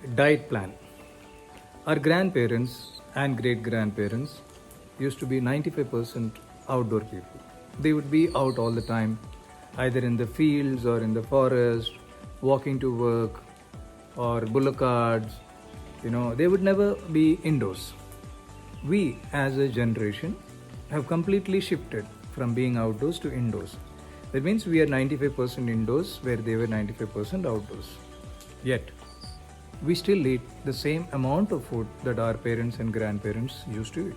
Diet plan. Our grandparents and great grandparents used to be 95% outdoor people. They would be out all the time, either in the fields or in the forest, walking to work or bullock carts. They would never be indoors. We, as a generation, have completely shifted from being outdoors to indoors. That means we are 95% indoors where they were 95% outdoors. Yet, we still eat the same amount of food that our parents and grandparents used to eat.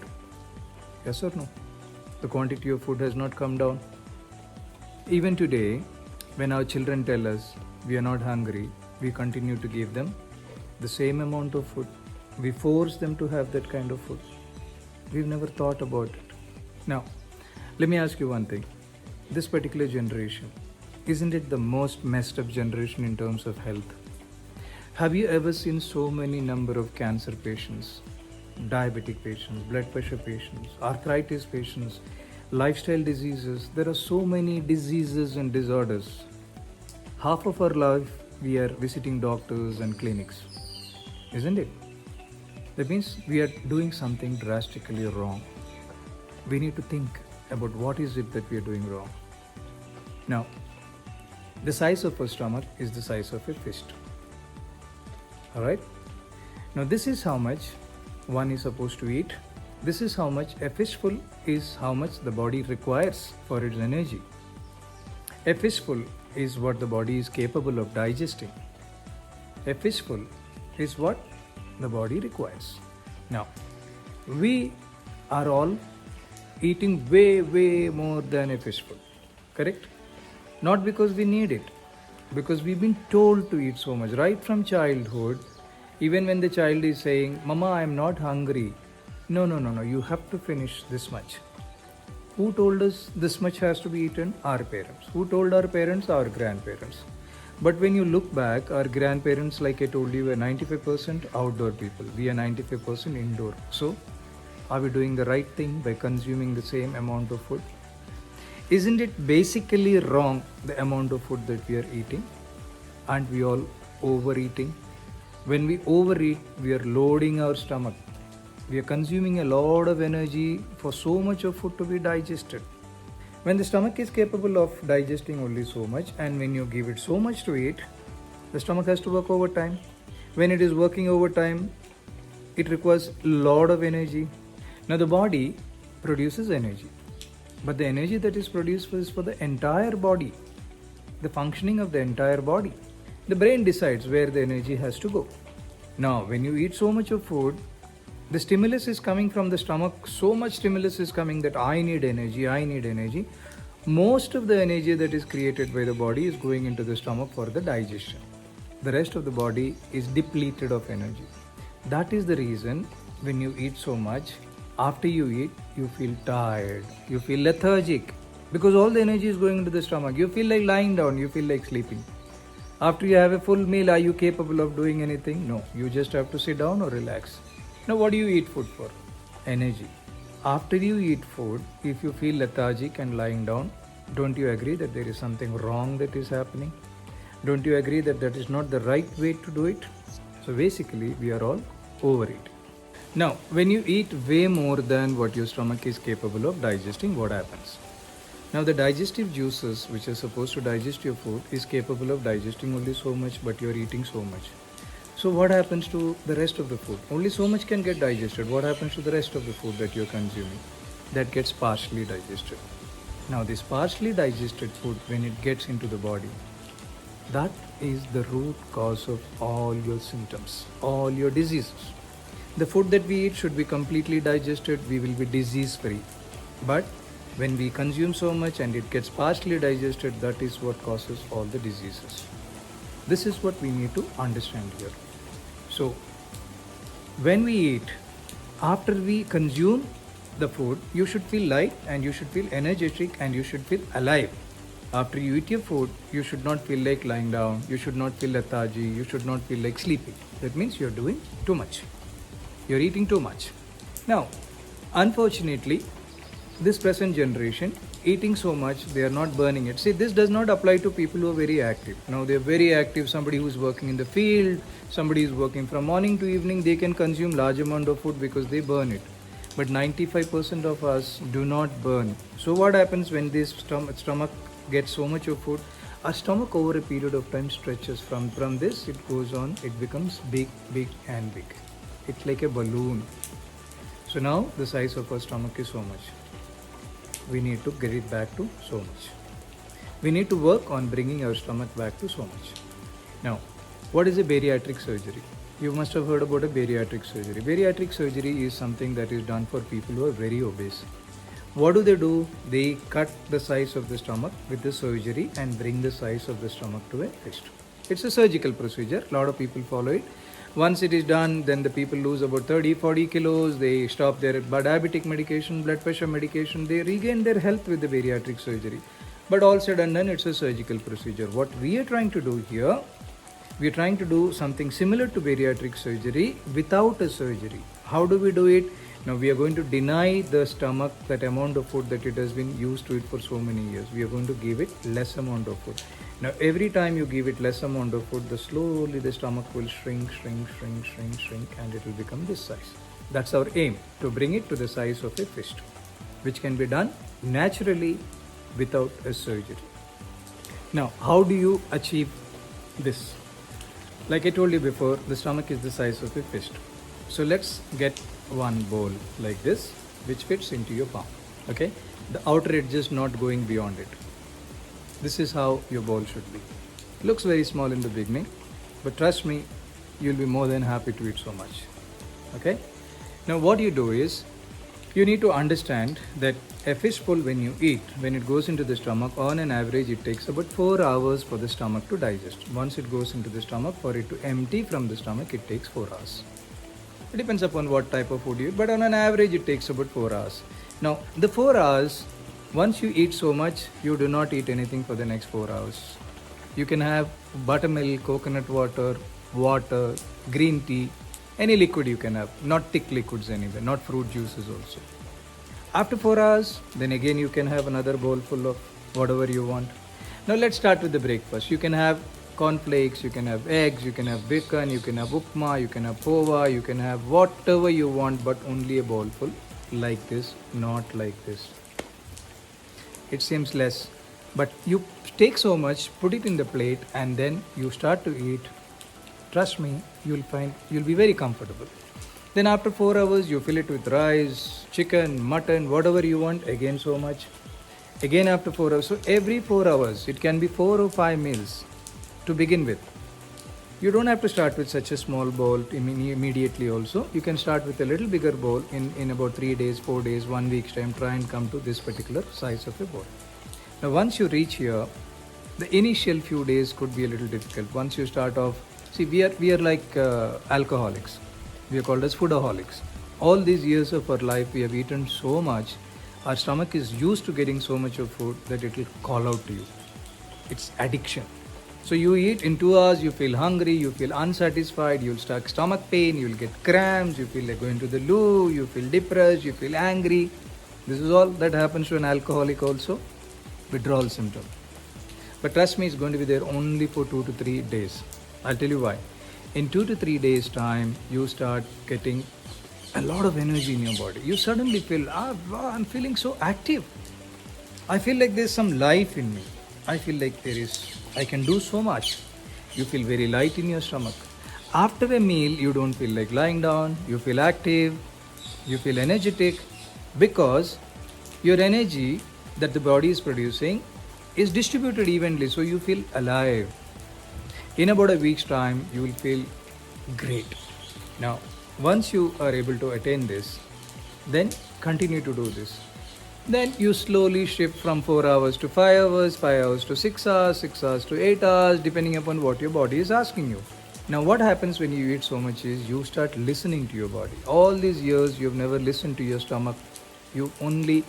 Yes or no? The quantity of food has not come down. Even today, when our children tell us we are not hungry, we continue to give them the same amount of food. We force them to have that kind of food. We've never thought about it. Now, let me ask you one thing. This particular generation, isn't it the most messed up generation in terms of health? Have you ever seen so many number of cancer patients, diabetic patients, blood pressure patients, arthritis patients, lifestyle diseases? There are so many diseases and disorders. Half of our life we are visiting doctors and clinics, isn't it? That means we are doing something drastically wrong. We need to think about what is it that we are doing wrong. Now, the size of a stomach is the size of a fist. Alright? Now this is how much one is supposed to eat. This is how much a fistful is, how much the body requires for its energy. A fistful is what the body is capable of digesting. A fistful is what the body requires. Now, we are all eating way more than a fistful. Correct? Not because we need it, because we've been told to eat so much right from childhood. Even when the child is saying, Mama, I am not hungry. No, you have to finish this much. Who told us this much has to be eaten? Our parents. Who told our parents? Our grandparents. But when you look back, our grandparents, like I told you, were 95% outdoor people. We are 95% indoor. So, are we doing the right thing by consuming the same amount of food? Isn't it basically wrong, the amount of food that we are eating? Aren't we all overeating? When we overeat, we are loading our stomach. We are consuming a lot of energy for so much of food to be digested. When the stomach is capable of digesting only so much, and when you give it so much to eat, the stomach has to work overtime. When it is working overtime, it requires a lot of energy. Now the body produces energy. But the energy that is produced is for the entire body, the functioning of the entire body. The brain decides where the energy has to go. Now, when you eat so much of food, the stimulus is coming from the stomach. So much stimulus is coming that I need energy. Most of the energy that is created by the body is going into the stomach for the digestion. The rest of the body is depleted of energy. That is the reason when you eat so much, after you eat, you feel tired, you feel lethargic, because all the energy is going into the stomach. You feel like lying down, you feel like sleeping. After you have a full meal, are you capable of doing anything? No, you just have to sit down or relax. Now, what do you eat food for? Energy. After you eat food, if you feel lethargic and lying down, don't you agree that there is something wrong that is happening? Don't you agree that that is not the right way to do it? So basically, we are all overeating. Now, when you eat way more than what your stomach is capable of digesting, what happens? Now, the digestive juices which are supposed to digest your food is capable of digesting only so much, but you are eating so much. So what happens to the rest of the food? Only so much can get digested. What happens to the rest of the food that you are consuming? That gets partially digested. Now, this partially digested food, when it gets into the body, that is the root cause of all your symptoms, all your diseases. The food that we eat should be completely digested, we will be disease free. But when we consume so much and it gets partially digested, that is what causes all the diseases. This is what we need to understand here. So, when we eat, after we consume the food, you should feel light and you should feel energetic and you should feel alive. After you eat your food, you should not feel like lying down, you should not feel lethargy, you should not feel like sleeping. That means you're doing too much. You're eating too much. Now, unfortunately, this present generation eating so much, they are not burning it. See, this does not apply to people who are very active. Now, they are very active, somebody who's working in the field, somebody who's working from morning to evening, they can consume large amount of food because they burn it. But 95% of us do not burn. So what happens when this stomach gets so much of food? Our stomach over a period of time stretches from this, it goes on, it becomes big, big and big. It's like a balloon. So now the size of our stomach is so much. We need to get it back to so much. We need to work on bringing our stomach back to so much. Now, what is a bariatric surgery? You must have heard about a bariatric surgery. Bariatric surgery is something that is done for people who are very obese. What do? They cut the size of the stomach with the surgery and bring the size of the stomach to a fist. It's a surgical procedure. A lot of people follow it. Once it is done, then the people lose about 30-40 kilos. They stop their diabetic medication, blood pressure medication. They regain their health with the bariatric surgery. But all said and done, it's a surgical procedure. What we are trying to do here, we are trying to do something similar to bariatric surgery without a surgery. How do we do it? Now we are going to deny the stomach that amount of food that it has been used to it for so many years. We are going to give it less amount of food. Now every time you give it less amount of food, slowly the stomach will shrink and it will become this size. That's our aim, to bring it to the size of a fist, which can be done naturally without a surgery. Now how do you achieve this? Like I told you before, the stomach is the size of a fist. So let's get one bowl like this, which fits into your palm. Okay, the outer edge is not going beyond it. This is how your bowl should be. It looks very small in the beginning, but trust me, you'll be more than happy to eat so much. Okay, now what you do is, you need to understand that a fistful when you eat, when it goes into the stomach, on an average it takes about 4 hours for the stomach to digest. Once it goes into the stomach, for it to empty from the stomach, it takes 4 hours. It depends upon what type of food you eat, but on an average it takes about 4 hours. Now the 4 hours, once you eat so much, you do not eat anything for the next 4 hours. You can have buttermilk, coconut water, green tea, any liquid you can have, not thick liquids anyway, not fruit juices also. After 4 hours, then again you can have another bowl full of whatever you want. Now let's start with the breakfast. You can have cornflakes, you can have eggs, you can have bacon, you can have upma, you can have pova, you can have whatever you want, but only a bowl full, like this, not like this. It seems less, but you take so much, put it in the plate, and then you start to eat. Trust me, you'll be very comfortable. Then after 4 hours, you fill it with rice, chicken, mutton, whatever you want, again so much. Again after 4 hours. So every 4 hours, it can be 4 or 5 meals to begin with. You don't have to start with such a small bowl immediately also. You can start with a little bigger bowl in about 3 days, 4 days, 1 week's time. Try and come to this particular size of a bowl. Now once you reach here, the initial few days could be a little difficult. Once you start off, see, we are like alcoholics. We are called as foodaholics. All these years of our life, we have eaten so much. Our stomach is used to getting so much of food that it will call out to you. It's addiction. So you eat, in 2 hours, you feel hungry, you feel unsatisfied, you'll start stomach pain, you'll get cramps, you feel like going to the loo, you feel depressed, you feel angry. This is all that happens to an alcoholic also. Withdrawal symptom. But trust me, it's going to be there only for 2 to 3 days. I'll tell you why. In 2 to 3 days time, you start getting a lot of energy in your body. You suddenly feel, wow, I'm feeling so active. I feel like there's some life in me. I feel like I can do so much. You feel very light in your stomach. After a meal, you don't feel like lying down. You feel active. You feel energetic, because your energy that the body is producing is distributed evenly, so you feel alive. In about a week's time, you will feel great. Now, once you are able to attain this, then continue to do this. Then you slowly shift from 4 hours to 5 hours, 5 hours to 6 hours, 6 hours to 8 hours, depending upon what your body is asking you. Now what happens when you eat so much is, you start listening to your body. All these years you've never listened to your stomach. You only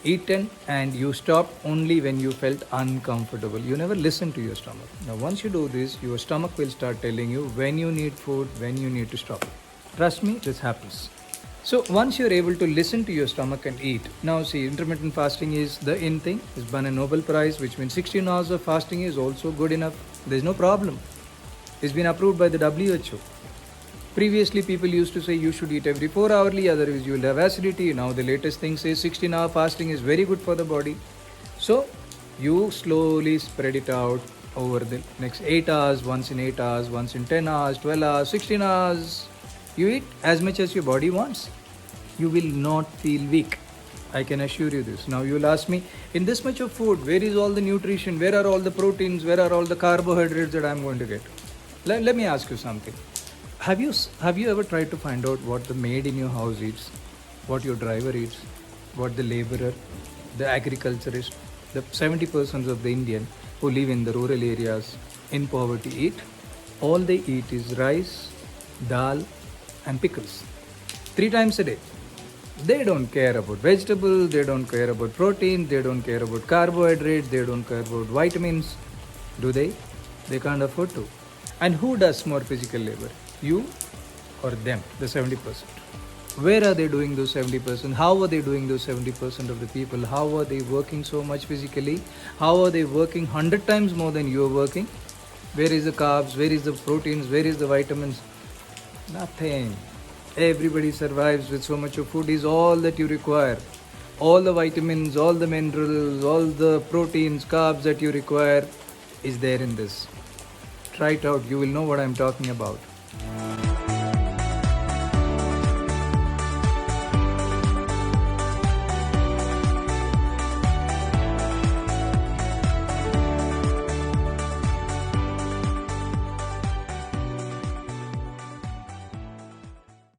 eaten and you stopped only when you felt uncomfortable. You never listened to your stomach. Now once you do this, your stomach will start telling you when you need food, when you need to stop. Trust me, this happens. So once you're able to listen to your stomach and eat, now see, intermittent fasting is the in thing. It's won a Nobel Prize, which means 16 hours of fasting is also good enough. There's no problem. It's been approved by the WHO. Previously, people used to say you should eat every 4 hourly, otherwise you will have acidity. Now the latest thing says 16-hour fasting is very good for the body. So you slowly spread it out over the next 8 hours, once in 8 hours, once in 10 hours, 12 hours, 16 hours. You eat as much as your body wants. You will not feel weak. I can assure you this. Now you will ask me, in this much of food, where is all the nutrition? Where are all the proteins? Where are all the carbohydrates that I'm going to get? Let me ask you something. Have you ever tried to find out what the maid in your house eats, what your driver eats, what the laborer, the agriculturist, the 70% of the Indian who live in the rural areas in poverty eat? All they eat is rice, dal, and pickles. 3 times a day. They don't care about vegetables, they don't care about protein, they don't care about carbohydrates, they don't care about vitamins. Do they? They can't afford to. And who does more physical labor? You or them, the 70%? Where are they doing those 70%? How are they doing those 70% of the people? How are they working so much physically? How are they working 100 times more than you are working? Where is the carbs? Where is the proteins? Where is the vitamins? Nothing. Everybody survives with so much of food is all that you require. All the vitamins, all the minerals, all the proteins, carbs that you require is there in this. Try it out. You will know what I'm talking about.